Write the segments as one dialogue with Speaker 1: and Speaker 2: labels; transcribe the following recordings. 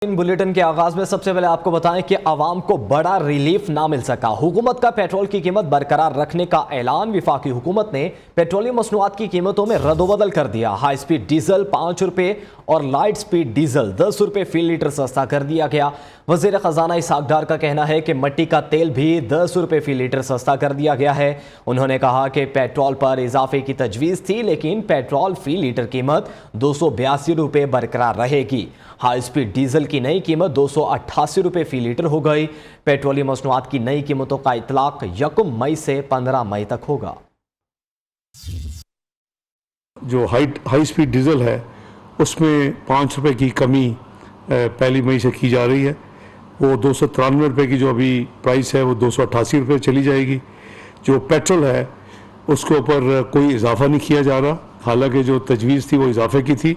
Speaker 1: इन bulletin के आगाज में सबसे पहले आपको बताएं कि आवाम को बड़ा रिलीफ ना मिल सका। हुकूमत का पेट्रोल की कीमत बरकरार रखने का ऐलान। विफाकी हुकूमत ने पेट्रोलियम मसनूआत की कीमतों में रद्दोबदल कर दिया। हाई स्पीड डीजल 5 रुपए और लाइट स्पीड डीजल 10 रुपए फी लीटर सस्ता कर दिया गया। वजीर खजाना इसहाक डार का कहना है कि मिट्टी का तेल भी 10 रुपए फी लीटर सस्ता कर दिया गया है। उन्होंने कहा कि पेट्रोल पर इजाफे की तजवीज़ थी, लेकिन पेट्रोल फी लीटर कीमत 282 रुपए बरकरार रहेगी। हाई स्पीड डीजल की नई कीमत 288 रुपए फी लीटर हो गई। पेट्रोलियम मसनूआत की नई कीमतों का इतलाक 1 मई से 15 मई तक होगा।
Speaker 2: जो हाई स्पीड डीजल है उसमें 5 रुपए की कमी 1 मई से की जा रही है। वो 293 रुपए की जो अभी प्राइस है वो 288 रुपए चली जाएगी। जो पेट्रोल है उसके ऊपर कोई इजाफा नहीं किया जा रहा, हालांकि जो तजवीज़ थी वो इजाफे की थी।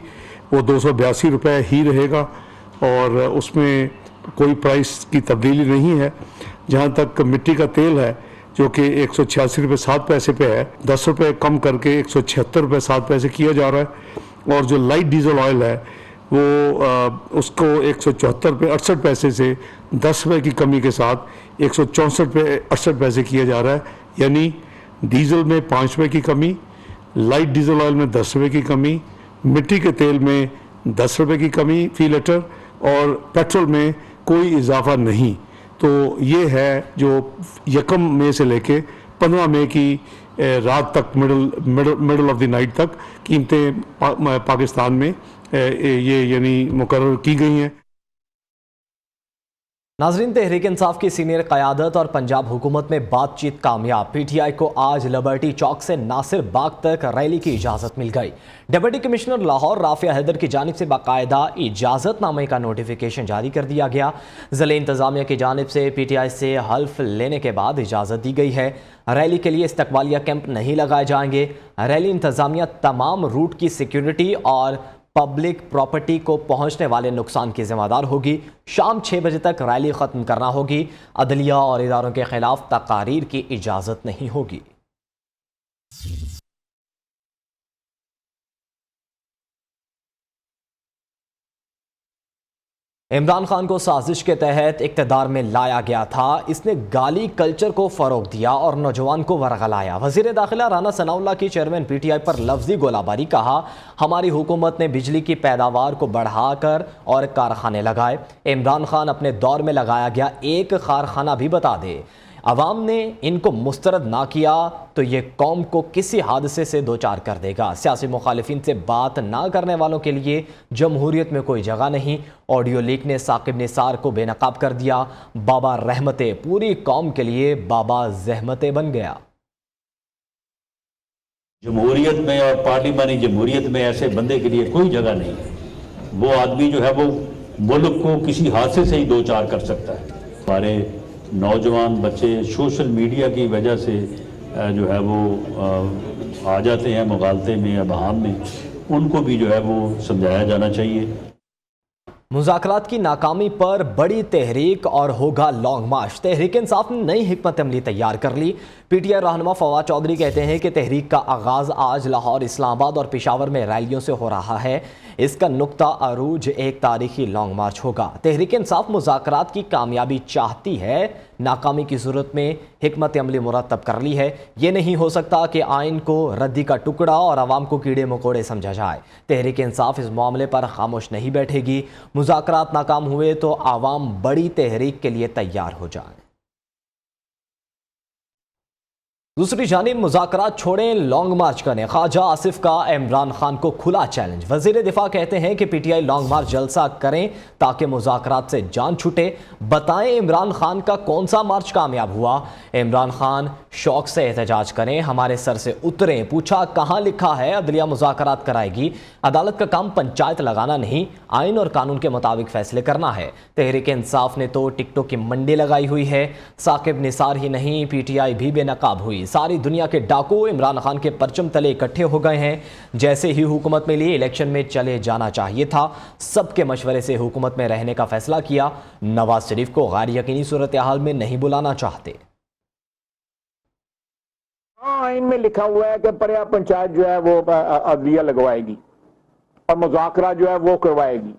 Speaker 2: वो 282 रुपये ही रहेगा और उसमें कोई प्राइस की तब्दीली नहीं है। जहाँ तक मिट्टी का तेल है जो कि 186 रुपये 7 पैसे पे है, 10 रुपये कम करके 176 रुपये 7 पैसे किया जा रहा है। और जो लाइट डीजल ऑयल है वो उसको 174 रुपये 68 पैसे से 10 रुपये की कमी के साथ 164 रुपये 68 पैसे किया जा रहा है। यानी डीजल में 5 रुपये की कमी, लाइट डीजल ऑयल में 10 रुपये की कमी, मिट्टी के तेल में 10 रुपये की कमी फी लीटर और पेट्रोल में कोई इजाफा नहीं। तो ये है जो 1 मई से लेके 15 मई की रात तक मिडल ऑफ द नाइट तक कीमतें पाकिस्तान में ये यानी मुकर्रर की गई हैं।
Speaker 1: नाजरीन, तहरीक इंसाफ की सीनियर क़यादत और पंजाब हुकूमत में बातचीत कामयाब। पीटीआई को आज लिबर्टी चौक से नासिर बाग तक रैली की इजाज़त मिल गई। डिप्टी कमिश्नर लाहौर राफिया हैदर की जानिब से बाकायदा इजाज़तनामे का नोटिफिकेशन जारी कर दिया गया। ज़िले इंतज़ामिया की जानिब से पीटीआई से हल्फ लेने के बाद इजाज़त दी गई है। रैली के लिए इस्तकबालिया कैंप नहीं लगाए जाएंगे। रैली इंतज़ामिया तमाम रूट की सिक्योरिटी और पब्लिक प्रॉपर्टी को पहुंचने वाले नुकसान की जिम्मेदार होगी। शाम 6 बजे तक रैली ख़त्म करना होगी। अदलिया और इदारों के खिलाफ तकारीर की इजाज़त नहीं होगी। इमरान खान को साजिश के तहत इक़्तिदार में लाया गया था। इसने गाली कल्चर को फ़रोग़ दिया और नौजवान को वरगलाया। वज़ीर दाखिला राना सनाउल्लाह की चेयरमैन पीटीआई पर लफ्ज़ी गोलाबारी। कहा, हमारी हुकूमत ने बिजली की पैदावार को बढ़ाकर और कारखाने लगाए। इमरान खान अपने दौर में लगाया गया एक कारखाना भी बता दे। अवाम ने इनको मुस्तरद ना किया तो ये कौम को किसी हादसे से दो चार कर देगा। सियासी मुखालिफिन से बात ना करने वालों के लिए जमहूरियत में कोई जगह नहीं। ऑडियो लीक ने साकिब निसार को बेनकाब कर दिया। बाबा रहमते पूरी कौम के लिए बाबा जहमते बन गया।
Speaker 3: जमहूरियत में और पार्लिमानी जमहूरियत में ऐसे बंदे के लिए कोई जगह नहीं है। वो आदमी जो है वो मुल्क को किसी हादसे से ही दो चार कर सकता है। हमारे नौजवान बच्चे सोशल मीडिया की वजह से जो है वो आ जाते हैं मुगालते में या बहाम में, उनको भी जो है वो समझाया जाना चाहिए।
Speaker 1: मुज़ाकरात की नाकामी पर बड़ी तहरीक और होगा लॉन्ग मार्च। तहरीक इंसाफ ने नई हिकमत अमली तैयार कर ली। पीटीआई रहनुमा फवाद चौधरी कहते हैं कि तहरीक का आगाज़ आज लाहौर, इस्लामाबाद और पेशावर में रैलियों से हो रहा है। इसका नुक्ता अरूज एक तारीखी लॉन्ग मार्च होगा। तहरीक इंसाफ मुज़ाकरात की कामयाबी चाहती है, नाकामी की सूरत में हिकमत अमली मुरतब कर ली है। ये नहीं हो सकता कि आइन को रद्दी का टुकड़ा और आवाम को कीड़े मकोड़े समझा जाए। तहरीक इंसाफ इस मामले पर खामोश नहीं बैठेगी। मुज़ाकरात नाकाम हुए तो आवाम बड़ी तहरीक के लिए तैयार हो जाए। दूसरी जानिब मुज़ाकरात छोड़ें, लॉन्ग मार्च करें। ख्वाजा आसिफ का इमरान खान को खुला चैलेंज। वज़ीर दिफा कहते हैं कि पीटीआई लॉन्ग मार्च जलसा करें ताकि मुज़ाकरात से जान छूटे। बताएं इमरान खान का कौन सा मार्च कामयाब हुआ। इमरान खान शौक से एहतजाज करें, हमारे सर से उतरें। पूछा, कहाँ लिखा है अदलिया मुज़ाकरात कराएगी। अदालत का काम पंचायत लगाना नहीं, आइन और कानून के मुताबिक फैसले करना है। तहरीक इंसाफ ने तो टिकटों की मंडी लगाई हुई है। साकिब निसार ही नहीं, पीटीआई भी बेनकाब हुई। सारी दुनिया के डाकू इमरान खान के परचम तले इकट्ठे हो गए हैं। जैसे ही हुकूमत में लिए इलेक्शन में चले जाना चाहिए था। सबके मशवरे से हुकूमत में रहने का फैसला किया। नवाज शरीफ को गैर यकीनी सूरत हाल में नहीं बुलाना चाहते।
Speaker 4: आइन में लिखा हुआ है कि पर्या पंचायत जो है वो अदलिया लगवाएगी और मुज़ाकरा जो है वो करवाएगी।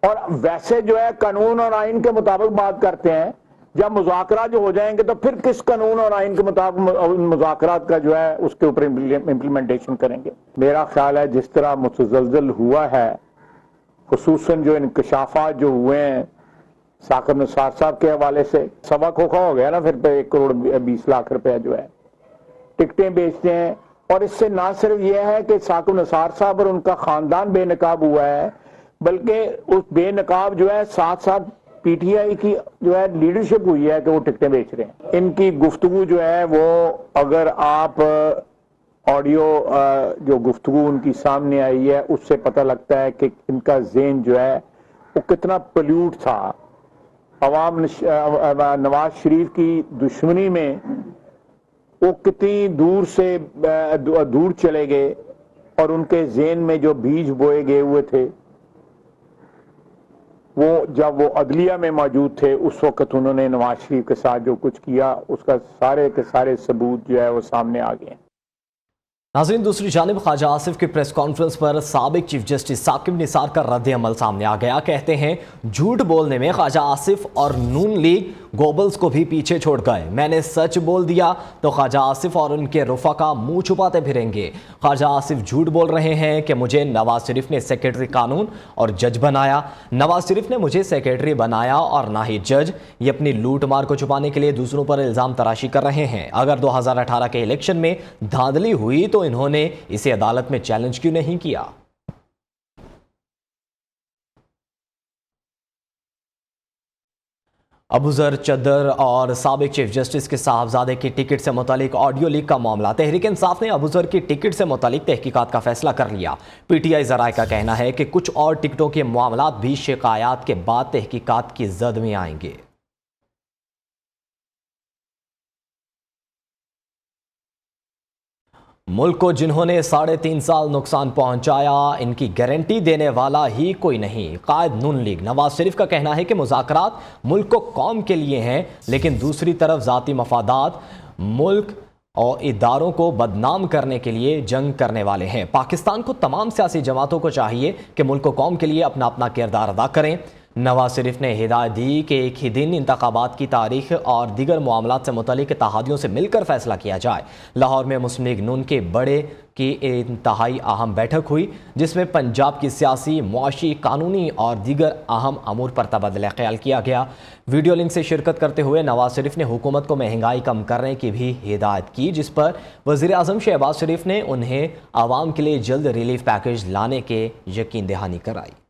Speaker 4: और वैसे जो है कानून और आइन के मुताबिक बात करते हैं। जब मुज़ाकरात जो हो जाएंगे तो फिर किस कानून और आइन के मुताबिक मुज़ाकरात का जो है उसके ऊपर इम्प्लीमेंटेशन करेंगे। मेरा ख्याल है जिस तरह मुतज़लज़ल हुआ है, खुसूसन जो इंकशाफात जो हुए हैं साकिब निसार साहब के हवाले से, सवा खोखा हो गया ना फिर पे 1 करोड़ 20 लाख रुपया जो है टिकटें बेचते हैं। और इससे ना सिर्फ यह है कि साकिब निसार साहब और उनका खानदान बेनकाब हुआ है, बल्कि उस बेनकाब जो है साथ साथ पीटीआई की जो है लीडरशिप हुई है कि वो टिकटें बेच रहे हैं। इनकी गुफ्तगू जो है वो अगर आप ऑडियो जो गुफ्तगू उनकी सामने आई है उससे पता लगता है कि इनका ज़हन जो है वो कितना पोल्यूट था। अवाम नवाज शरीफ की दुश्मनी में वो कितनी दूर से दूर चले गए और उनके ज़हन में जो बीज बोए गए हुए थे वो जब वो अदलिया में मौजूद थे उस वक्त उन्होंने नवाज शरीफ के साथ जो कुछ किया उसका सारे के सारे सबूत जो है वो सामने आ गए।
Speaker 1: नाज़रीन, दूसरी जानिब ख्वाजा आसिफ की प्रेस कॉन्फ्रेंस पर साबिक चीफ जस्टिस साकिब निसार का रद्द अमल सामने आ गया। कहते हैं झूठ बोलने में ख्वाजा आसिफ और नून लीग गोबल्स को भी पीछे छोड़ गए। मैंने सच बोल दिया तो ख्वाजा आसिफ और उनके रुफका मुंह छुपाते फिरेंगे। ख्वाजा आसिफ झूठ बोल रहे हैं कि मुझे नवाज शरीफ ने सेक्रेटरी कानून और जज बनाया। नवाज शरीफ ने मुझे सेक्रेटरी बनाया और ना ही जज। ये अपनी लूट मार को छुपाने के लिए दूसरों पर इल्ज़ाम तराशी कर रहे हैं। अगर 2018 के इलेक्शन में धांधली हुई तो इन्होंने इसे अदालत में चैलेंज क्यों नहीं किया। अबूजर चद्दर और साबिक चीफ जस्टिस के साहबजादे की टिकट से मुतालिक ऑडियो लीक का मामला। तहरीक इंसाफ ने अबूजर की टिकट से मुतालिक तहकीकात का फैसला कर लिया। पीटीआई ज़राए का कहना है कि कुछ और टिकटों के मामलात भी शिकायत के बाद तहकीकात की जद में आएंगे। मुल्क को जिन्होंने 3.5 साल नुकसान पहुंचाया, इनकी गारंटी देने वाला ही कोई नहीं। कायद नून लीग नवाज शरीफ का कहना है कि मुज़ाकरात मुल्क को कौम के लिए हैं, लेकिन दूसरी तरफ ज़ाती मफादात मुल्क और इदारों को बदनाम करने के लिए जंग करने वाले हैं। पाकिस्तान को तमाम सियासी जमातों को चाहिए कि मुल्क को कौम के लिए अपना अपना किरदार अदा करें। नवाज शरीफ ने हिदायत दी कि एक ही दिन इंतखाबात की तारीख और दीगर मामलात से मुतल्लिक इत्तेहादियों से मिलकर फैसला किया जाए। लाहौर में मुस्लिम लीग नून के बड़े की इंतहाई अहम बैठक हुई, जिसमें पंजाब की सियासी, मुआशी, कानूनी और दीगर अहम अमूर पर तबादला ख्याल किया गया। वीडियो लिंक से शिरकत करते हुए नवाज शरीफ ने हुकूमत को महंगाई कम करने की भी हिदायत की, जिस पर वज़ीर आज़म शहबाज शरीफ ने उन्हें आवाम के लिए जल्द रिलीफ पैकेज लाने के यकीन दहानी कराई।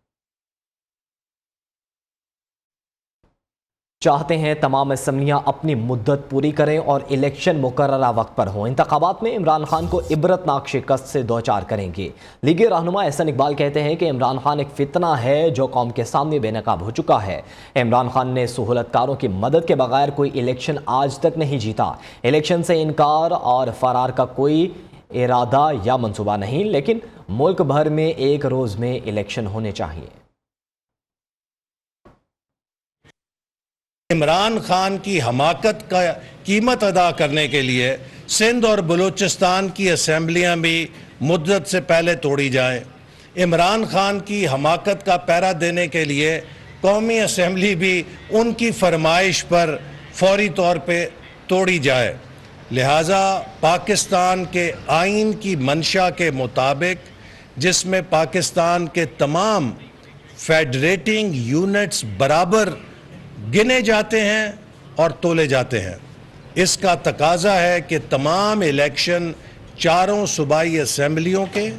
Speaker 1: चाहते हैं तमाम असम्बलियां अपनी मुद्दत पूरी करें और इलेक्शन मुकर्ररा वक्त पर हों। इंतखाबात में इमरान खान को इबरतनाक शिकस्त से दो चार करेंगे। लीगी रहनुमा एहसन इकबाल कहते हैं कि इमरान खान एक फितना है जो कौम के सामने बेनकाब हो चुका है। इमरान खान ने सहूलतकारों की मदद के बगैर कोई इलेक्शन आज तक नहीं जीता। इलेक्शन से इनकार और फरार का कोई इरादा या मंसूबा नहीं, लेकिन मुल्क भर में एक रोज़ में इलेक्शन होने चाहिए।
Speaker 5: इमरान खान की हमाकत का कीमत अदा करने के लिए सिंध और बलूचिस्तान की असेंबलियां भी मुद्दत से पहले तोड़ी जाएं। इमरान खान की हमाकत का पहरा देने के लिए कौमी असेंबली भी उनकी फरमाइश पर फौरी तौर पे तोड़ी जाए। लिहाजा पाकिस्तान के आइन की मंशा के मुताबिक, जिसमें पाकिस्तान के तमाम फेडरेटिंग यूनिट्स बराबर गिने जाते हैं और तोले जाते हैं, इसका तकाजा है कि तमाम इलेक्शन चारों सूबाई असेंबलियों के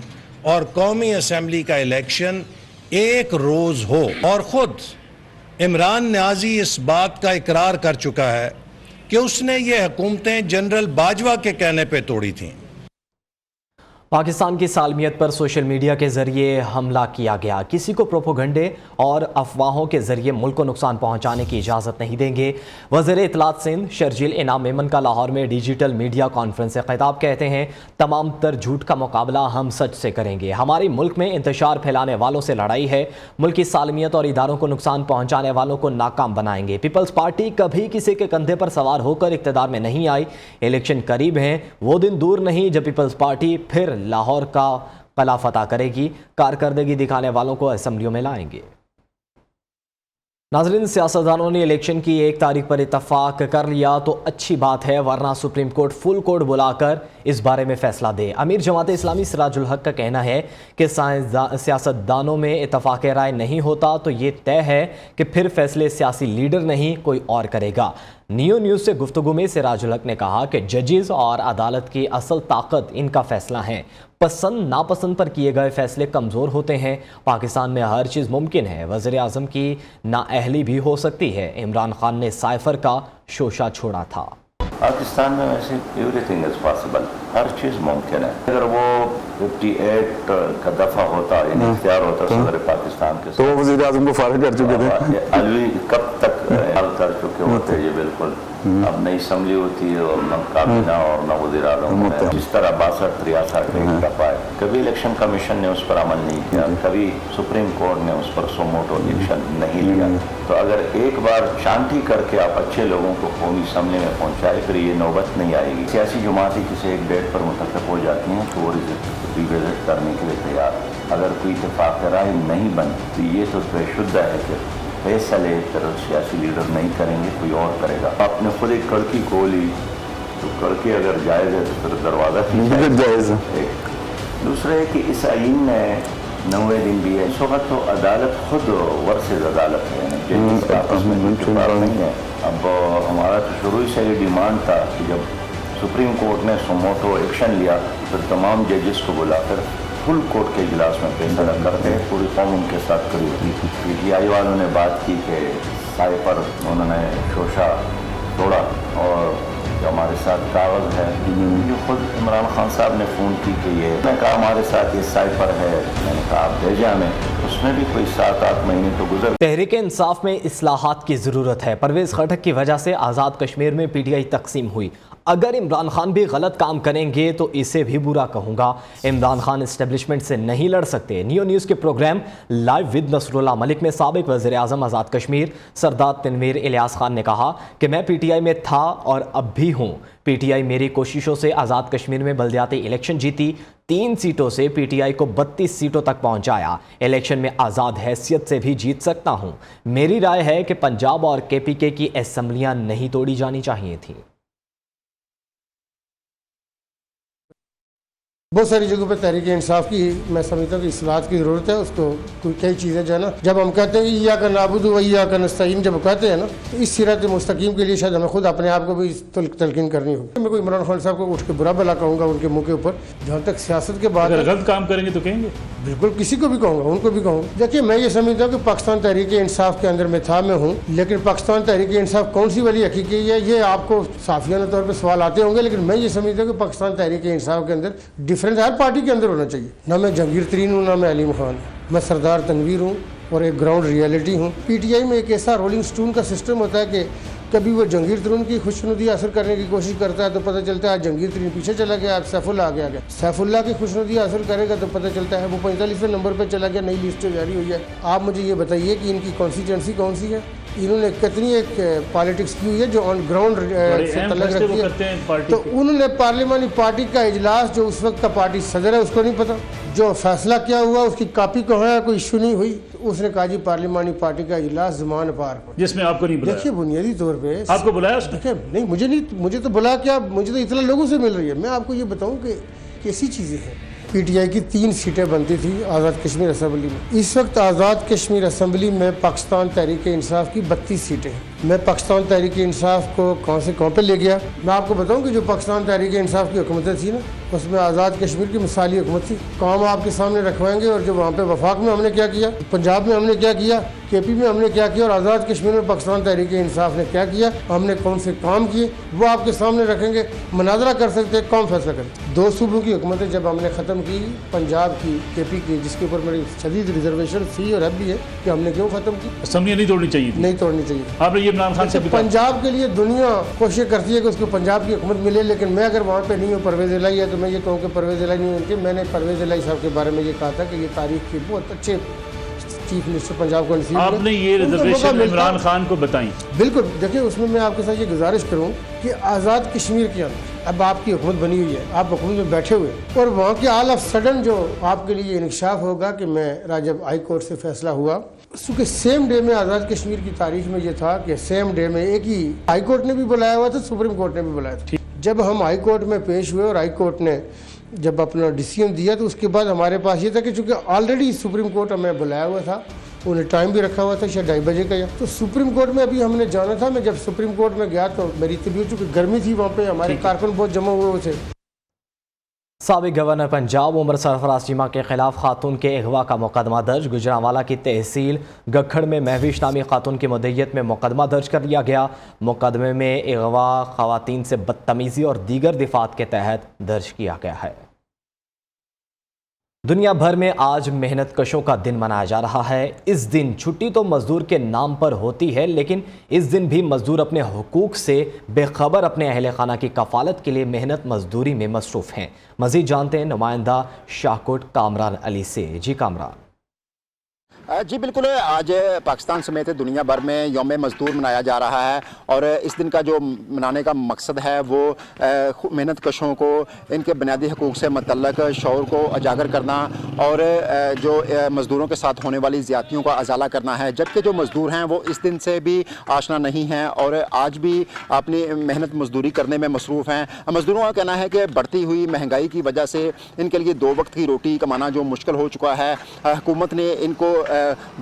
Speaker 5: और कौमी असेंबली का इलेक्शन एक रोज़ हो। और ख़ुद इमरान न्याजी इस बात का इकरार कर चुका है कि उसने ये हुकूमतें जनरल बाजवा के कहने पे तोड़ी थीं।
Speaker 1: पाकिस्तान की सालमियत पर सोशल मीडिया के जरिए हमला किया गया। किसी को प्रोपोगंडे और अफवाहों के जरिए मुल्क को नुकसान पहुंचाने की इजाज़त नहीं देंगे। वज़ीर इत्तलात सिंध शर्जील इनाम मेमन का लाहौर में डिजिटल मीडिया कॉन्फ्रेंस से खिताब कहते हैं, तमाम तर झूठ का मुकाबला हम सच से करेंगे। हमारी मुल्क में इंतशार फैलाने वालों से लड़ाई है। मुल्क की सालमियत और इदारों को नुकसान पहुँचाने वालों को नाकाम बनाएंगे। पीपल्स पार्टी कभी किसी के कंधे पर सवार होकर इक़्तिदार में नहीं आई। इलेक्शन करीब हैं, वो दिन दूर नहीं जब पीपल्स पार्टी फिर लाहौर का कला फतह करेगी। कारकर्दगी दिखाने वालों को असेंबलियों में लाएंगे। नाजरीन, सियासतदानों ने इलेक्शन की 1 तारीख पर इतफाक कर लिया तो अच्छी बात है, वरना सुप्रीम कोर्ट फुल कोर्ट बुलाकर इस बारे में फैसला दे। अमीर जमात इस्लामी सिराजुल हक का कहना है कि सियासतदानों में इतफाक राय नहीं होता तो ये तय है कि फिर फैसले सियासी लीडर नहीं कोई और करेगा। नियो न्यूज़ से गुफ्तगू में सिराजुल हक ने कहा कि जजेस और अदालत की असल ताकत इनका फैसला है। पसंद नापसंद पर किए गए फैसले कमज़ोर होते हैं। पाकिस्तान में हर चीज़ मुमकिन है। वज़ीर आज़म की नाअहली भी हो सकती है। इमरान खान ने साइफर का शोशा छोड़ा था।
Speaker 6: पाकिस्तान में वैसे एवरीथिंग इज़ पॉसिबल, हर चीज़ मुमकिन है। अगर वो 58 का दफ़ा होता यानी इख्तियार होता सदर पाकिस्तान के,
Speaker 7: तो वो वज़ीर आज़म को फारिग कर चुके थे।
Speaker 6: अलवी कब तक हल कर चुके होते ये बिल्कुल। अब नई असम्बली होती है और न काबीना और न वज़ीर आज़म, जिस तरह 62-63 एक दफ़ा है। कभी इलेक्शन कमीशन ने उस पर अमल नहीं किया, कभी सुप्रीम कोर्ट ने उस पर सोमोटो एक्शन नहीं लिया। तो अगर एक बार शांति करके आप अच्छे लोगों को कौमी असम्बली में पहुँचाए, फिर ये नौबत नहीं आएगी। सियासी जमातें किसी एक डेट पर मुतफ़िक़ हो जाती हैं तो वो रिविज़िट करने के लिए तैयार। अगर कोई इत्तेफ़ाक़ राय नहीं बनती तो ये तो तयशुद्ध है कि फैसले तरह सियासी लीडर नहीं करेंगे, कोई और करेगा। आपने खुद एक कड़की खोली तो कड़की अगर जायज़ है तो फिर दरवाज़ा
Speaker 7: जायज़ है।
Speaker 6: दूसरे है कि इस आइन में 90 दिन भी है। इस वक्त तो अदालत खुद वर्सेस अदालत है, जजेस का आपस में नहीं है। अब हमारा तो शुरू से ये डिमांड था कि जब सुप्रीम कोर्ट ने सोमोटो एक्शन लिया फिर तमाम जजेस को बुलाकर फुल कोर्ट के इजलास में फैसला करते हैं। पूरी कौम उनके साथ खड़ी हुई। PTI वालों ने बात की कि साइफर उन्होंने शोशा तोड़ा, और जो हमारे साथ कागज़ है जो खुद इमरान खान साहब ने फ़ोन की कि ये, मैं कहा हमारे साथ ये साइफर है, मैंने कहा आप भेजा हमें, उसमें भी कोई 7-8 महीने तो गुजर।
Speaker 1: तहरीक इंसाफ में इस्लाहात की ज़रूरत है। परवेज़ खटक की वजह से आज़ाद कश्मीर में PTI तकसीम हुई। अगर इमरान खान भी गलत काम करेंगे तो इसे भी बुरा कहूँगा। इमरान खान इस्टेब्लिशमेंट से नहीं लड़ सकते। नियो न्यूज़ के programme live with Nasrullah Malik में साबिक वज़ीर आज़म आज़ाद कश्मीर सरदार तनवीर इलियास खान ने कहा कि मैं PTI में था और अब भी हूँ। PTI मेरी कोशिशों से आज़ाद कश्मीर में बल्दियाती इलेक्शन जीती। 3 सीटों से PTI को 32 सीटों तक पहुंचाया। इलेक्शन में आज़ाद हैसियत से भी जीत सकता हूं। मेरी राय है कि पंजाब और KPK की असम्बलियां नहीं तोड़ी जानी चाहिए थी।
Speaker 8: बहुत सारी जगहों पर तहरीक इंसाफ की मैं समझता हूँ कि इस्लाहात की ज़रूरत है। उसको कोई कई चीज़ें जो है ना, जब हम कहते हैं या का नाबुदु व या का नस्तईन जब कहते हैं ना, तो इस सिरात मुस्तकीम के लिए शायद हमें खुद अपने आप को भी तलकीन करनी होगी। मैं कोई इमरान खान साहब को उठ के बुरा भला कहूँगा उनके मुँह के ऊपर। जहाँ तक सियासत के बाद
Speaker 9: गलत काम करेंगे तो कहेंगे,
Speaker 8: बिल्कुल किसी को भी कहूँगा, उनको भी कहूँगा। देखिए मैं ये समझता हूँ कि पाकिस्तान तहरीक इंसाफ के अंदर मैं था, मैं हूँ, लेकिन पाकिस्तान तहरीक इंसाफ कौन सी वाली हकीकी है ये आपको साफियाना तौर पर सवाल आते होंगे, लेकिन मैं ये समझता हूँ कि पाकिस्तान तहरीक इंसाफ के अंदर डिफरेंस हर पार्टी के अंदर होना चाहिए। ना मैं जहांगीर तरीन हूँ, ना मैं अलीम खान, मैं सरदार तनवीर हूँ और एक ग्राउंड रियलिटी हूँ। PTI में एक ऐसा रोलिंग स्टोन का सिस्टम होता है कि कभी वो जहांगीर तरीन की खुशनुदी हासिल करने की कोशिश करता है तो पता चलता है जहांगीर तरीन पीछे चला गया, सैफुल्लाह आगे आ गया। सैफुल्लाह की खुशनुदी हासिल करेगा तो पता चलता है वो 45वें नंबर पर चला गया, नई लिस्ट जारी हुई है। आप मुझे ये बताइए कि इनकी कॉन्स्टिट्यूंसी कौन सी है, इन्होंने कितनी एक पॉलिटिक्स की हुई है जो ऑन ग्राउंड से तलक रखती है। तो उन्होंने पार्लिमानी पार्टी का इजलास, जो उस वक्त का पार्टी सदर है उसको नहीं पता, जो फैसला क्या हुआ उसकी कॉपी कहाँ है, कोई इशू नहीं हुई, तो उसने कहा जी पार्लिमानी पार्टी का इजलास ज़मान पार,
Speaker 9: जिसमें आपको नहीं बुलाया।
Speaker 8: देखिए बुनियादी तौर पे
Speaker 9: आपको बुलाया उसने?
Speaker 8: देखिए नहीं, मुझे तो बुलाया क्या, मुझे तो इतना लोगों से मिल रही है। मैं आपको ये बताऊँ कि कैसी चीज़ें हैं। PTI की 3 सीटें बनती थी आज़ाद कश्मीर असम्बली में। इस वक्त आज़ाद कश्मीर असम्बली में पाकिस्तान तहरीक इंसाफ की 32 सीटें हैं। मैं पाकिस्तान तहरीक इंसाफ को कहाँ से कहाँ पे ले गया, मैं आपको बताऊं कि जो पाकिस्तान तहरीक इंसाफ की हुकूमतें थी ना, उसमें आज़ाद कश्मीर की मिसाली हुकूमत थी। काम आपके सामने रखवाएंगे। और जो वहाँ पे वफाक में हमने क्या किया, पंजाब में हमने क्या किया, KP में हमने क्या किया, और आज़ाद कश्मीर में पाकिस्तान तहरीक इंसाफ ने क्या किया, हमने कौन से काम किए, वो आपके सामने रखेंगे। मनाजरा कर सकते हैं, कौन फैसला करें। 2 सूबों की हुकूमतें जब हमने ख़त्म की, पंजाब की, KP की, जिसके ऊपर मेरी शदीद रिजर्वेशन थी और अब भी है कि हमने क्यों ख़त्म की।
Speaker 9: असम्बली नहीं तोड़नी चाहिए थी।
Speaker 8: नहीं तोड़नी चाहिए।
Speaker 9: आपने ये इमरान खान से
Speaker 8: पंजाब के लिए दुनिया कोशिश करती है कि उसको पंजाब की हुकूमत मिले, लेकिन मैं अगर वहाँ पे नहीं हूँ, परवेज़ इलाही है, तो मैं ये कहूँ कि परवेज़ इलाही नहीं उनके। मैंने परवेज़ इलाही साहब के बारे में ये कहा था कि ये तारीख के बहुत अच्छे चीफ मिनिस्टर पंजाब को नसीब।
Speaker 9: आपने ये रिजर्वेशन इमरान खान को बताई?
Speaker 8: बिल्कुल। देखिए उसमें मैं आपके साथ ये गुजारिश करूँ कि आज़ाद कश्मीर के अंदर अब आपकी हुकूमत बनी हुई है, आप हुकूमत में बैठे हुए, और वहाँ के ऑल ऑफ सडन जो आपके लिए इंकशाफ होगा कि मैं जब हाई कोर्ट से फैसला हुआ क्योंकि सेम डे में आज़ाद कश्मीर की तारीख में ये था कि सेम डे में एक ही हाई कोर्ट ने भी बुलाया हुआ था, सुप्रीम कोर्ट ने भी बुलाया था। जब हम हाई कोर्ट में पेश हुए और हाई कोर्ट ने जब अपना डिसीजन दिया तो उसके बाद हमारे पास ये था कि चूँकि ऑलरेडी सुप्रीम कोर्ट हमें बुलाया हुआ था, उन्हें टाइम भी रखा हुआ था शायद 2:30 बजे का, तो सुप्रीम कोर्ट में अभी हमने जाना था। मैं जब सुप्रीम कोर्ट में गया तो मेरी तबीयत, चूँकि गर्मी थी वहाँ पे, हमारे कारकुन बहुत जमा हुए थे।
Speaker 1: साबिक गवर्नर पंजाब उमर सरफराज चीमा के खिलाफ खातून के अगवा का मुकदमा दर्ज। गुजरांवाला की तहसील गखड़ में महविश नामी खातून की मुद्दईयत में मुकदमा दर्ज कर लिया गया। मुकदमे में अगवा, खवातीन से बदतमीजी और दीगर दिफात के तहत दर्ज किया गया है। दुनिया भर में आज मेहनत कशों का दिन मनाया जा रहा है। इस दिन छुट्टी तो मजदूर के नाम पर होती है, लेकिन इस दिन भी मजदूर अपने हुकूक से बेखबर अपने अहले खाना की कफालत के लिए मेहनत मजदूरी में मसरूफ़ हैं। मज़ीद जानते हैं नुमाइंदा शाहकोट कामरान अली से। जी कामरान।
Speaker 10: जी बिल्कुल, आज पाकिस्तान समेत दुनिया भर में यौम मज़दूर मनाया जा रहा है और इस दिन का जो मनाने का मकसद है वो मेहनत कशों को इनके बुनियादी हकूक़ से मतल्लक शऊर को उजागर करना और जो मज़दूरों के साथ होने वाली ज़्यादतियों का अजाला करना है। जबकि जो मज़दूर हैं वो इस दिन से भी आशना नहीं हैं और आज भी अपनी मेहनत मज़दूरी करने में मसरूफ़ हैं। मज़दूरों का कहना है कि बढ़ती हुई महंगाई की वजह से इनके लिए 2 वक्त की रोटी कमाना जो मुश्किल हो चुका है। हुकूमत ने इनको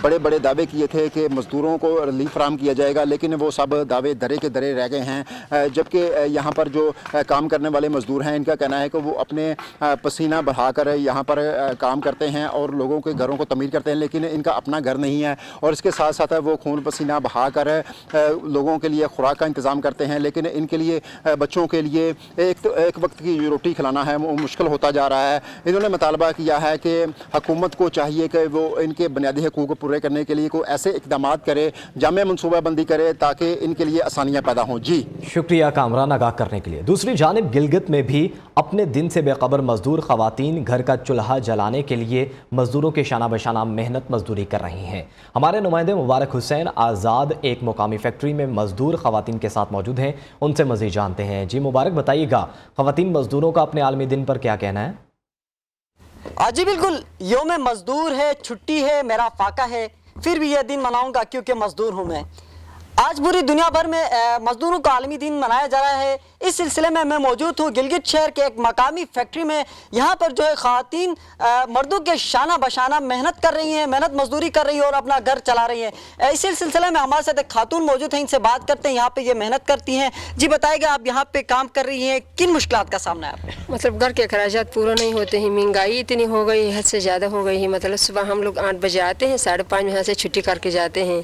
Speaker 10: बड़े बड़े दावे किए थे कि मज़दूरों को रिलीफ फराहम किया जाएगा, लेकिन वो सब दावे दरे के दरे रह गए हैं। जबकि यहाँ पर जो काम करने वाले मज़दूर हैं इनका कहना है कि वो अपने पसीना बहाकर यहाँ पर काम करते हैं और लोगों के घरों को तमीर करते हैं, लेकिन इनका अपना घर नहीं है और इसके साथ साथ वो खून पसीना बहाकर लोगों के लिए खुराक का इंतज़ाम करते हैं, लेकिन इनके लिए बच्चों के लिए एक वक्त की रोटी खिलाना है वो मुश्किल होता जा रहा है। इन्होंने मुतालबा किया है कि हुकूमत को चाहिए कि वो इनके बुनियादी हकूक़ को पूरे करने के लिए कोई ऐसे इक़दाम करे, जामे मनसूबाबंदी करे ताकि इनके लिए आसानियाँ पैदा हों। जी
Speaker 1: शुक्रिया कामरान आगाह करने के लिए। दूसरी जानिब गिलगित में भी अपने दिन से बेखबर मजदूर खवातीन घर का चूल्हा जलाने के लिए मजदूरों के शाना बशाना मेहनत मजदूरी कर रही हैं। हमारे नुमाइंदे मुबारक हुसैन आज़ाद एक मुकामी फैक्ट्री में मजदूर खवातीन के साथ मौजूद हैं, उनसे मज़ीद जानते हैं। जी मुबारक, बताइएगा खवातीन मजदूरों का अपने आलमी दिन पर क्या कहना है?
Speaker 11: जी बिल्कुल, यौम मजदूर है, छुट्टी है, मेरा फाका है, फिर भी यह दिन मनाऊंगा क्योंकि मजदूर हूँ मैं। आज पूरी दुनिया भर में मजदूरों का आलमी दिन मनाया जा रहा है। इस सिलसिले में मैं मौजूद हूँ गिलगित शहर के एक मकामी फैक्ट्री में। यहाँ पर जो है ख़वातीन मर्दों के शाना बशाना मेहनत कर रही हैं, मेहनत मजदूरी कर रही हैं और अपना घर चला रही हैं। इसी सिलसिले में हमारे साथ एक खातून मौजूद हैं, इनसे बात करते हैं। यहाँ पे ये मेहनत करती हैं। जी बताइएगा, आप यहाँ पे काम कर रही हैं, किन मुश्किलात का सामना है आपको?
Speaker 12: मतलब घर के अखराजात पूरा नहीं होते हैं, महंगाई इतनी हो गई, हद से ज़्यादा हो गई है। मतलब सुबह हम लोग 8 बजे आते हैं, 5:30 यहाँ से छुट्टी करके जाते हैं।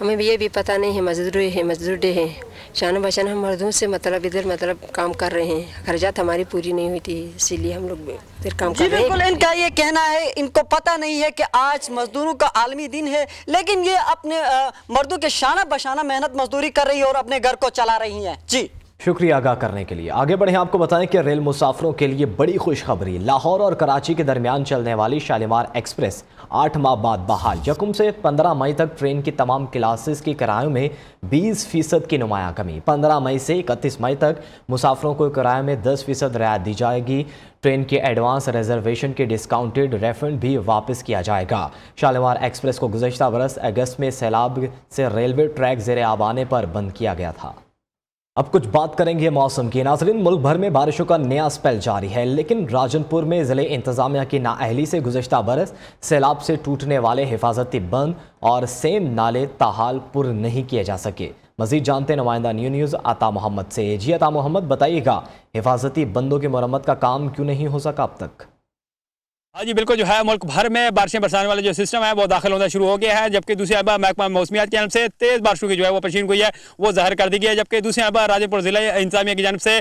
Speaker 12: हमें भी ये भी पता नहीं है मजदूरी है, मजदूर डे है, शान बचान हम मर्दों से मतलब इधर मतलब काम कर रहे हैं। खर्चात हमारी पूरी नहीं हुई थी, इसीलिए हम लोग इधर काम कर रहे हैं।
Speaker 11: बिल्कुल, इनका ये कहना है, इनको पता नहीं है कि आज मजदूरों का आलमी दिन है, लेकिन ये अपने मर्दों के शाना बशाना मेहनत मजदूरी कर रही है और अपने घर को चला रही हैं। जी
Speaker 1: शुक्रिया आगाह करने के लिए। आगे बढ़े, आपको बताएं कि रेल मुसाफिरों के लिए बड़ी खुशखबरी। लाहौर और कराची के दरमियान चलने वाली शालीमार एक्सप्रेस 8 माह बाद बहाल। यकम से 15 मई तक ट्रेन की तमाम क्लासेस के किरायों में 20% की नुमायां कमी। 15 मई से 31 मई तक मुसाफिरों को किराए में 10% रियायत दी जाएगी। ट्रेन के एडवांस रिजर्वेशन के डिस्काउंटेड रेफंड भी वापस किया जाएगा। शालीमार एक्सप्रेस को गुज़श्ता बरस अगस्त में सैलाब से रेलवे ट्रैक ज़ेरे आब आने पर बंद किया गया था। अब कुछ बात करेंगे मौसम की। नाज़रीन, मुल्क भर में बारिशों का नया स्पेल जारी है, लेकिन राजनपुर में ज़िले इंतज़ामिया की नाअहली से गुज़श्ता बरस सैलाब से टूटने वाले हिफाजती बंद और सेम नाले ताहाल पुर नहीं किए जा सके। मज़ीद जानते नुमाइंदा न्यूज़ अता मोहम्मद से। जी अता मोहम्मद, बताइएगा हिफाजती बंदों की मरम्मत का काम क्यों नहीं हो सका अब तक?
Speaker 13: हाँ जी बिल्कुल, जो है मुल्क भर में बारिशें बरसाने वाला जो सिस्टम है वो दाखिल होना शुरू हो गया है। जबकि दूसरी अरबा महकमा मौसमियात की जानब से तेज़ बारिशों की जो है वो पेशीन गोई है वो ज़ाहिर कर दी गई है। जबकि दूसरी अरबा राजनपुर ज़िला इंतजामिया की जानब से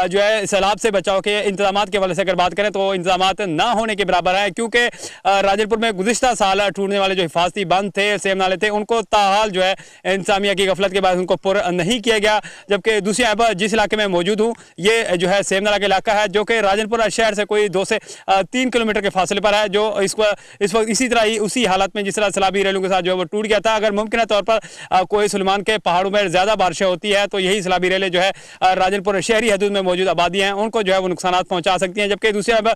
Speaker 13: जो है सैलाब से बचाव के इंतजाम के वाले से अगर बात करें तो इंतजाम ना होने के बराबर है, क्योंकि राजनपुर में गुज़िश्ता साल टूटने वाले जो हिफाजती बंद थे, सेम नाले थे, उनको ताहाल जो है इंतजामिया की गफलत के बाद उनको पुर नहीं किया गया। जबकि दूसरी अरबा जिस इलाके में मौजूद हूँ ये जो है सेम नाला का इलाका है, जो कि राजनपुर शहर से कोई 2 से 3 किलोमीटर के फासले पर है, जो इसको इस वक्त इसी तरह ही उसी हालत में जिस तरह सैलाबी रैलियों के साथ जो है वो टूट गया था। अगर मुमकिन तौर पर कोई सुलेमान के पहाड़ों में ज़्यादा बारिशें होती है तो यही सैलाबी रैली जो है राजनपुर शहरी हदूद में मौजूद आबादी हैं उनको जो है वो नुकसान पहुँचा सकती हैं। जबकि दूसरी अब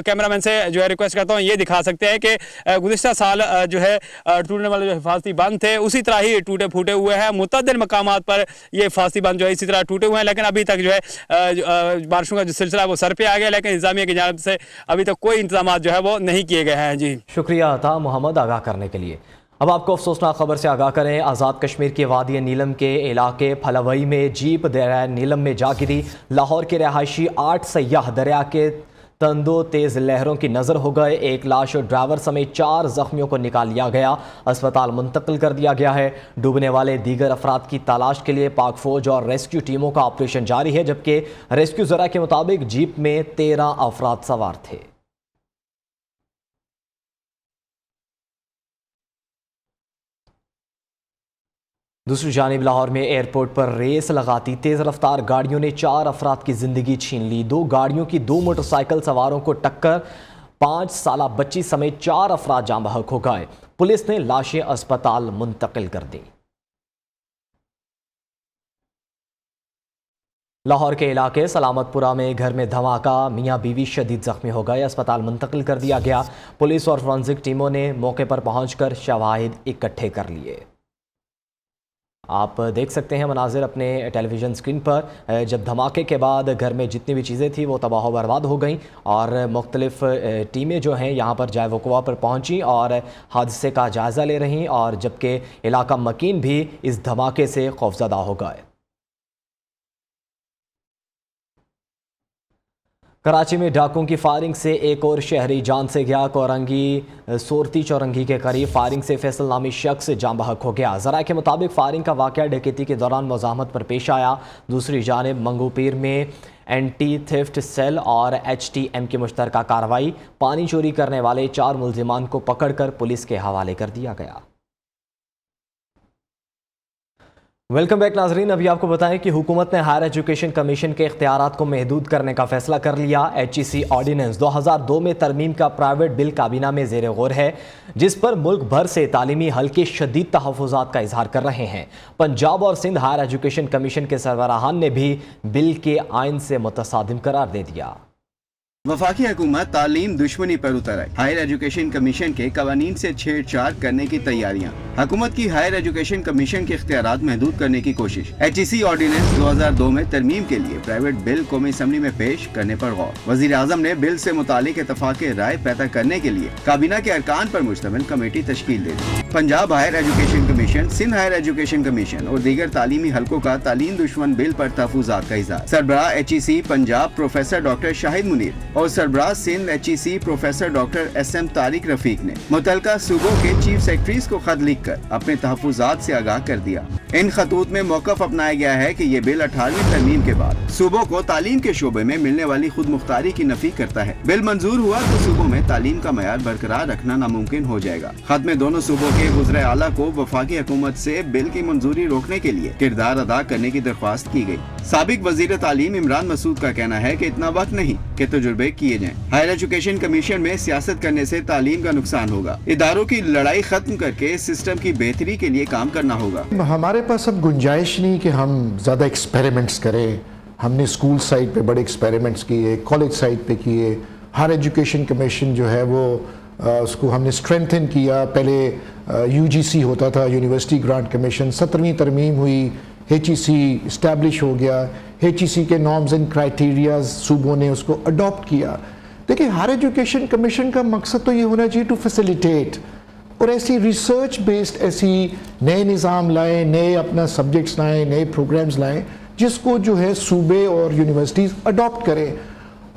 Speaker 13: कैमरामैन से जो है रिक्वेस्ट करता हूँ ये दिखा सकते हैं कि गुज़िश्ता साल जो है टूटने वाले जो हिफाजती बांध थे उसी तरह ही टूटे फूटे हुए हैं। मुतअद्दिद मकामात पर ये हिफाजती बांध जो है इसी तरह टूटे हुए हैं, लेकिन अभी तक जो है बारिशों का जो सिलसिला है वो सर पे आ गया, लेकिन इंतजामिया की जानिब से अभी तक कोई इंतजाम जो है वो नहीं किए गए हैं। जी
Speaker 1: शुक्रिया था मोहम्मद आगाह करने के लिए। अब आपको अफसोसनाक खबर से आगाह करें। आज़ाद कश्मीर के वादी नीलम के इलाके फलवई में जीप दरिया नीलम में जा गिरी। लाहौर के रहायशी 8 सयाह दरिया के तंदो तेज़ लहरों की नज़र हो गए। एक लाश और ड्राइवर समेत 4 जख्मियों को निकाल लिया गया, अस्पताल मुंतकिल कर दिया गया है। डूबने वाले दीगर अफराद की तलाश के लिए पाक फौज और रेस्क्यू टीमों का ऑपरेशन जारी है, जबकि रेस्क्यू ज़रा के मुताबिक जीप में 13 अफराद सवार थे। दूसरी जानिब लाहौर में एयरपोर्ट पर रेस लगाती तेज़ रफ्तार गाड़ियों ने 4 अफराद की ज़िंदगी छीन ली। 2 गाड़ियों की 2 मोटरसाइकिल सवारों को टक्कर 5 साला बच्ची समेत 4 अफराद जाँ बहक हो गए। पुलिस ने लाशें अस्पताल मुंतकिल कर दी। लाहौर के इलाके सलामतपुरा में घर में धमाका, मियाँ बीवी शदीद जख्मी हो गए, अस्पताल मुंतकिल कर दिया गया। पुलिस और फोरेंसिक टीमों ने मौके पर पहुंचकर शवाहिद इकट्ठे कर लिए। आप देख सकते हैं मनाजिर अपने टेलीविज़न स्क्रीन पर, जब धमाके के बाद घर में जितनी भी चीज़ें थी वो तबाह बर्बाद हो गई और मुख्तलिफ़ टीमें जो हैं यहाँ पर जाए वक़ुआ पर पहुँची और हादसे का जायज़ा ले रहीं, और जबकि इलाका मकीन भी इस धमाके से खौफज़दा हो गए। कराची में डाकुओं की फायरिंग से एक और शहरी जान से गया। कोरंगी सोरती चौरंगी के करीब फायरिंग से फैसल नामी शख्स जान बहक हो गया। ज़रा के मुताबिक फायरिंग का वाक़या डकैती के दौरान मुज़ाहमत पर पेश आया। दूसरी जानिब मंगूपीर में एंटी थेफ्ट सेल और HTM की मुश्तरका कार्रवाई, पानी चोरी करने वाले 4 मुल्जिमान को पकड़कर पुलिस के हवाले कर दिया गया। वेलकम बैक नाजरीन। अभी आपको बताएं कि हुकूमत ने हायर एजुकेशन कमीशन के इख्तियारात को महदूद करने का फैसला कर लिया। HEC ऑर्डिनेंस 2002 में तरमीम का प्राइवेट बिल काबीना में ज़ेर गौर है, जिस पर मुल्क भर से तालीमी हल्के शदीद तहफ़्फ़ुज़ात का इजहार कर रहे हैं। पंजाब और सिंध हायर एजुकेशन कमीशन के सरबराहान ने भी बिल के आइन से मुतसादिम करार दे दिया।
Speaker 14: वफाकी हुकूमत तालीम दुश्मनी पर उतर आई। हायर एजुकेशन कमीशन के कवानीन से छेड़छाड़ करने की तैयारियां। हुकूमत की हायर एजुकेशन कमीशन के इख्तियारात महदूद करने की कोशिश। HEC ऑर्डिनेंस 2002 में तरमीम के लिए प्राइवेट बिल कौमी असम्बली में पेश करने पर गौर। वज़ीर आज़म ने बिल से मुतालिक इत्तफ़ाक़ राय पैदा करने के लिए काबीना के अरकान पर मुश्तमिल कमेटी तश्कील दे दी। Punjab higher education commission, Sindh higher education commission और दीगर तालीमी हल्कों का तालीम दुश्मन बिल पर तहफ़्फ़ुज़ात का इज़हार। सरबराह HEC Punjab professor doctor Shahid Munir और सरबराह Sindh HEC professor doctor SM Tariq Rafiq ने मुतलका सूबों के चीफ सेक्रेटरीज को खत लिखकर अपने तहफ़्फ़ुज़ात से आगाह कर दिया। इन खतूत में मौक़िफ़ अपनाया गया है कि ये बिल 18वीं तरमीम के बाद सूबों को तालीम के शोबे में मिलने वाली खुद मुख्तारी की नफी करता है। बिल मंजूर हुआ तो सूबों में तालीम का मयार बरकरार रखना नामुमकिन हो जाएगा। खत में दोनों सूबों के वज़ीर आला को वफाकी हुकूमत से बिल की मंजूरी रोकने के लिए किरदार अदा करने की दरख्वास्त की गई। साबिक वज़ीर तालीम इमरान मसूद का कहना है कि इतना वक्त नहीं कि तजुर्बे किए जाएं। हायर एजुकेशन कमीशन में सियासत करने से तालीम का नुकसान होगा। इदारों की लड़ाई खत्म करके सिस्टम की बेहतरी के लिए काम करना होगा।
Speaker 15: हमारे पास अब गुंजाइश नहीं कि हम ज़्यादा एक्सपेरिमेंट्स करें। हमने स्कूल साइड पे बड़े एक्सपेरिमेंट्स किए, कॉलेज साइड पे किए। हायर एजुकेशन कमीशन जो है वो उसको हमने स्ट्रेंथन किया। पहले UGC होता था, यूनिवर्सिटी ग्रांट कमीशन। 17वीं तरमीम हुई, HEC इस्टेब्लिश हो गया। HEC के नॉर्म्स एंड क्राइटेरियाज सूबों ने उसको अडॉप्ट किया। देखिए, हायर एजुकेशन कमीशन का मकसद तो ये होना चाहिए टू फैसिलिटेट, और ऐसी रिसर्च बेस्ड ऐसी नए निज़ाम लाएँ, नए अपना सब्जेक्ट्स लाएँ, नए प्रोग्राम्स लाएँ जिसको जो है सूबे और यूनिवर्सिटीज़ अडॉप्ट करें।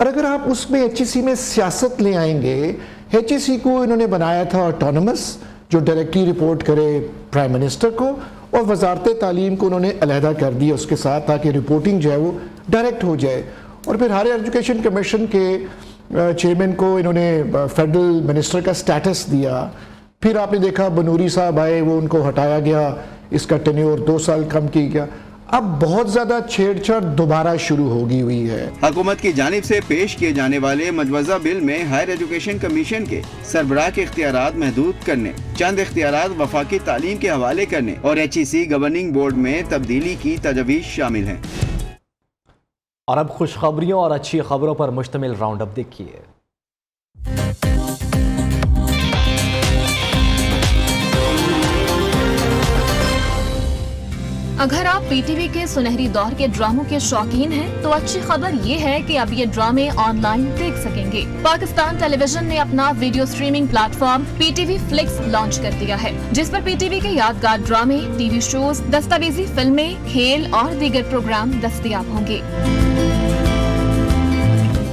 Speaker 15: और अगर आप उसमें HEC में सियासत ले आएंगे, HEC को इन्होंने बनाया था ऑटोनमस, जो डायरेक्टली रिपोर्ट करे प्राइम मिनिस्टर को, और वजारत तालीम को उन्होंने अलहदा कर दिया उसके साथ, ताकि रिपोर्टिंग जो है वो डायरेक्ट हो जाए। और फिर हायर एजुकेशन कमीशन के चेयरमैन को इन्होंने फेडरल मिनिस्टर का स्टेटस दिया। फिर आपने देखा बनूरी साहब आए, वो उनको हटाया गया, इसका टेन्योर 2 साल कम किया गया। अब बहुत ज्यादा छेड़छाड़ दोबारा शुरू होगी हुई है।
Speaker 14: हुकूमत की जानिब से पेश किए जाने वाले मजवजा बिल में हायर एजुकेशन कमीशन के सरबराह के इख्तियारात महदूद करने, चंद इख्तियारात वफाकी तालीम के हवाले करने और HEC गवर्निंग बोर्ड में तब्दीली की तजवीज़ शामिल हैं।
Speaker 1: और अब खुशखबरियों और अच्छी खबरों पर मुश्तमिल राउंड अप देखिए।
Speaker 16: अगर आप पीटीवी के सुनहरी दौर के ड्रामों के शौकीन हैं, तो अच्छी खबर ये है कि अब ये ड्रामे ऑनलाइन देख सकेंगे। पाकिस्तान टेलीविजन ने अपना video streaming platform PTV flix launch कर दिया है, जिस पर पीटीवी के यादगार ड्रामे, टीवी शोज, दस्तावेजी फिल्में, खेल और दीगर प्रोग्राम दस्तयाब होंगे।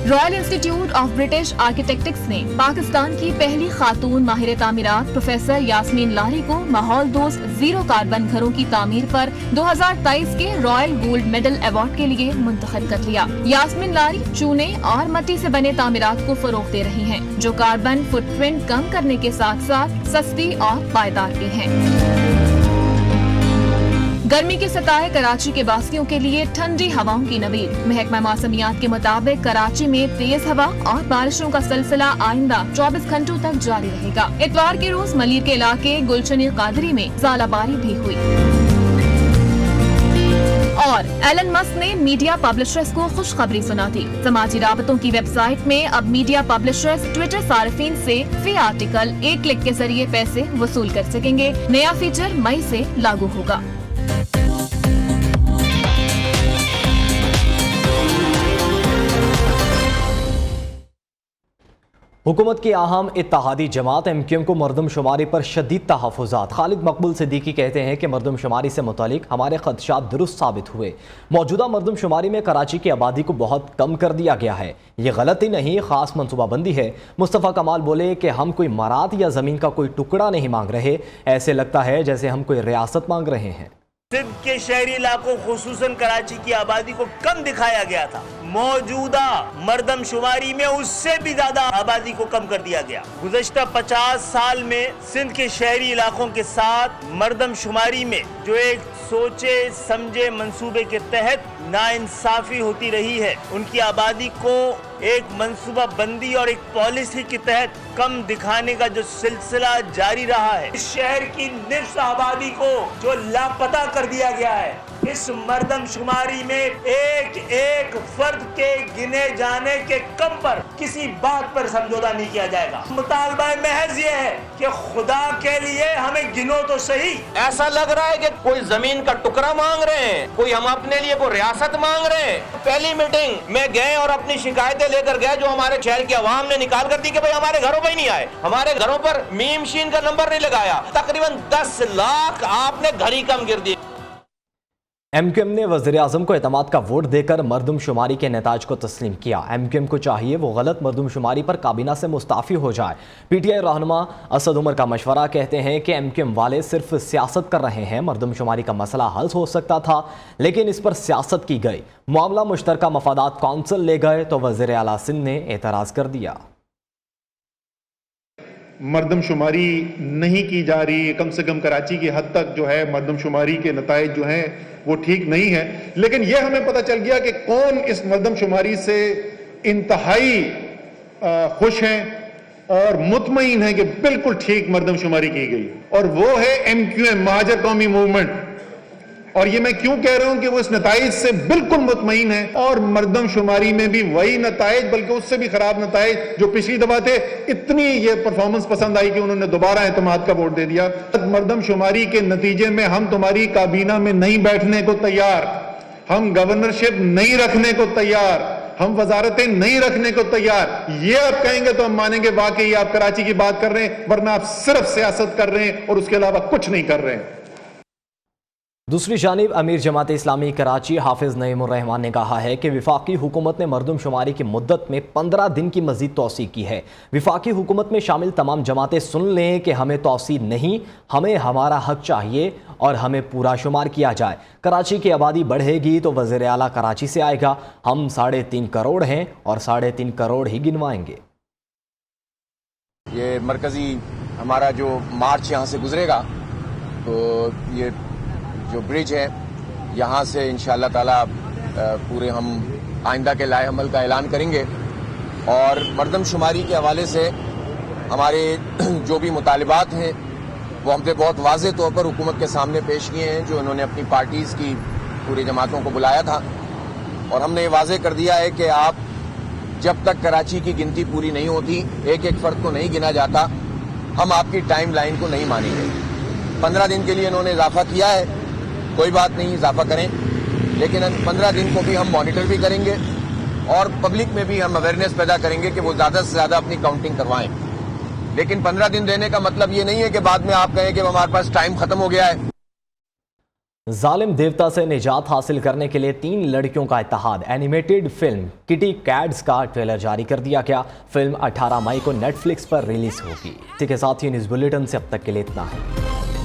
Speaker 16: रॉयल इंस्टीट्यूट ऑफ ब्रिटिश आर्किटेक्टिक्स ने पाकिस्तान की पहली खातून माहिर तामीरात प्रोफेसर यास्मीन लारी को माहौल दोस्त जीरो कार्बन घरों की तामीर पर 2023 के रॉयल गोल्ड मेडल अवार्ड के लिए मुंतखब कर लिया। यास्मीन लारी चूने और मिट्टी से बने तामीरात को फरोग दे रही हैं, जो कार्बन फुटप्रिंट कम करने के साथ साथ सस्ती और पायदार भी हैं। गर्मी के सताए कराची के बासियों के लिए ठंडी हवाओं की नवीद। महकमा मौसमियात के मुताबिक कराची में तेज हवा और बारिशों का सिलसिला आइंदा 24 घंटों तक जारी रहेगा। इतवार के रोज मलिर के इलाके गुलशनी कादरी में ज़ालाबारी भी हुई। और एलन मस्क ने मीडिया पब्लिशर्स को खुशखबरी सुना दी। समाजी राबतों की वेबसाइट में अब मीडिया पब्लिशर्स ट्विटर सार्फिन से फी आर्टिकल 1 क्लिक के जरिए पैसे वसूल कर सकेंगे। नया फीचर मई से लागू होगा।
Speaker 1: हुकूमत की अहम इत्तेहादी जमात MQM को मरदमशुमारी पर शदीद तहफ़्फ़ुज़ात। खालिद मकबूल सिद्दीकी कहते हैं कि मरदमशुमारी से मुतालिक हमारे खदशात दुरुस्त साबित हुए। मौजूदा मरदमशुमारी में कराची की आबादी को बहुत कम कर दिया गया है। ये गलती नहीं, ख़ास मनसूबाबंदी है। मुस्तफ़ा कमाल बोले कि हम कोई मरात या ज़मीन का कोई टुकड़ा नहीं मांग रहे, ऐसे लगता है जैसे हम कोई रियासत मांग रहे हैं।
Speaker 17: सिंध के शहरी इलाकों खुसूसन कराची की आबादी को कम दिखाया गया था। मौजूदा मरदमशुमारी में उससे भी ज्यादा आबादी को कम कर दिया गया। गुज़श्ता 50 साल में सिंध के शहरी इलाकों के साथ मरदमशुमारी में जो एक सोचे समझे मंसूबे के तहत नाइंसाफी होती रही है, उनकी आबादी को एक मंसूबा बंदी और एक पॉलिसी के तहत कम दिखाने का जो सिलसिला जारी रहा है, इस शहर की निस्फ आबादी को जो लापता कर दिया गया है, इस मरदमशुमारी में एक एक फर्द के गिने जाने के कम पर किसी बात पर समझौता नहीं किया जाएगा। मुतालबा महज ये है कि खुदा के लिए हमें गिनो तो सही।
Speaker 18: ऐसा लग रहा है कि कोई जमीन का टुकड़ा मांग रहे हैं, कोई हम अपने लिए कोई रियासत मांग रहे हैं। पहली मीटिंग में गए और अपनी शिकायतें लेकर गए जो हमारे शहर की आवाम ने निकाल कर दी कि भाई हमारे घरों पर ही नहीं आए, हमारे घरों पर मीम शीन का नंबर नहीं लगाया। तकरीबन 10 लाख आपने घर ही कम गिर दी।
Speaker 1: MQM ने वज़ीर-ए-आज़म को एतमाद का वोट देकर मरदमशुमारी के नताज को तस्लीम किया। MQM को चाहिए वो गलत मरदमशुमारी पर काबीना से मुस्ताफ़ी हो जाए। PTI रहनुमा असद उमर का मशवरा कहते हैं कि MQM वाले सिर्फ सियासत कर रहे हैं। मरदमशुमारी का मसला हल हो सकता था, लेकिन इस पर सियासत की गई। मामला मुश्तरका मफादात कौंसिल ले गए तो वज़ीर आला सिंध ने एतराज़ कर दिया।
Speaker 19: मरदमशुमारी नहीं की जा रही, कम से कम कराची की हद तक जो है मरदमशुमारी के नताइज जो हैं वो ठीक नहीं है। लेकिन यह हमें पता चल गया कि कौन इस मरदमशुमारी से इंतहाई खुश हैं और मुतमईन है कि बिल्कुल ठीक मरदमशुमारी की गई, और वो है MQM, महाजर कौमी मूवमेंट। और ये मैं क्यों कह रहा हूं कि वो इस नताइज से बिल्कुल मुतमईन है, और मरदमशुमारी में भी वही नताइज, बल्कि उससे भी खराब नताइज जो पिछली दफा थे। इतनी ये परफॉर्मेंस पसंद आई कि उन्होंने दोबारा एतमाद का वोट दे दिया। मरदमशुमारी के नतीजे में हम तुम्हारी काबीना में नहीं बैठने को तैयार, हम गवर्नरशिप नहीं रखने को तैयार, हम वजारतें नहीं रखने को तैयार। ये आप कहेंगे तो हम मानेंगे वाकई आप कराची की बात कर रहे हैं, वरना आप सिर्फ सियासत कर रहे हैं और उसके अलावा कुछ नहीं कर रहे हैं।
Speaker 1: दूसरी जानिब अमीर जमात इस्लामी कराची हाफिज़ नईमुर रहमान ने कहा है कि विफाकी हुकूमत ने मरदमशुमारी की मुद्दत में 15 दिन की मजीद तोसी की है। विफाकी हुकूमत में शामिल तमाम जमातें सुन लें कि हमें तोसी नहीं, हमें हमारा हक चाहिए और हमें पूरा शुमार किया जाए। कराची की आबादी बढ़ेगी तो वज़ीर आला कराची से आएगा। हम 3.5 करोड़ हैं और 3.5 करोड़ ही गिनवाएंगे।
Speaker 20: ये मरकज़ी हमारा जो मार्च यहाँ से गुजरेगा, तो ये जो ब्रिज है यहाँ से इंशाअल्लाह ताला पूरे हम आइंदा के लाए अमल का ऐलान करेंगे। और मरदमशुमारी के हवाले से हमारे जो भी मुतालिबात हैं वो हमने बहुत वाज़ेह तौर पर हुकूमत के सामने पेश किए हैं, जो इन्होंने अपनी पार्टीज़ की पूरी जमातों को बुलाया था। और हमने ये वाज़ेह कर दिया है कि आप जब तक कराची की गिनती पूरी नहीं होती, एक एक फ़र्द को नहीं गिना जाता, हम आपकी टाइम लाइन को नहीं मानेंगे। 15 दिन के लिए इन्होंने इजाफा किया है, कोई बात नहीं, इजाफा करें, लेकिन 15 दिन को भी हम मॉनिटर भी करेंगे और पब्लिक में भी हम अवेयरनेस पैदा करेंगे कि वो ज़्यादा से ज़्यादा अपनी काउंटिंग करवाएं। लेकिन 15 दिन देने का मतलब ये नहीं है कि बाद में आप कहें कि हमारे पास टाइम खत्म हो गया है।
Speaker 1: जालिम देवता से निजात हासिल करने के लिए 3 लड़कियों का इत्तेहाद एनिमेटेड फिल्म किटी कैट्स का ट्रेलर जारी कर दिया गया। फिल्म 18 मई को नेटफ्लिक्स पर रिलीज होगी। इसी के साथ ही न्यूज़ बुलेटिन से अब तक के लिए इतना है।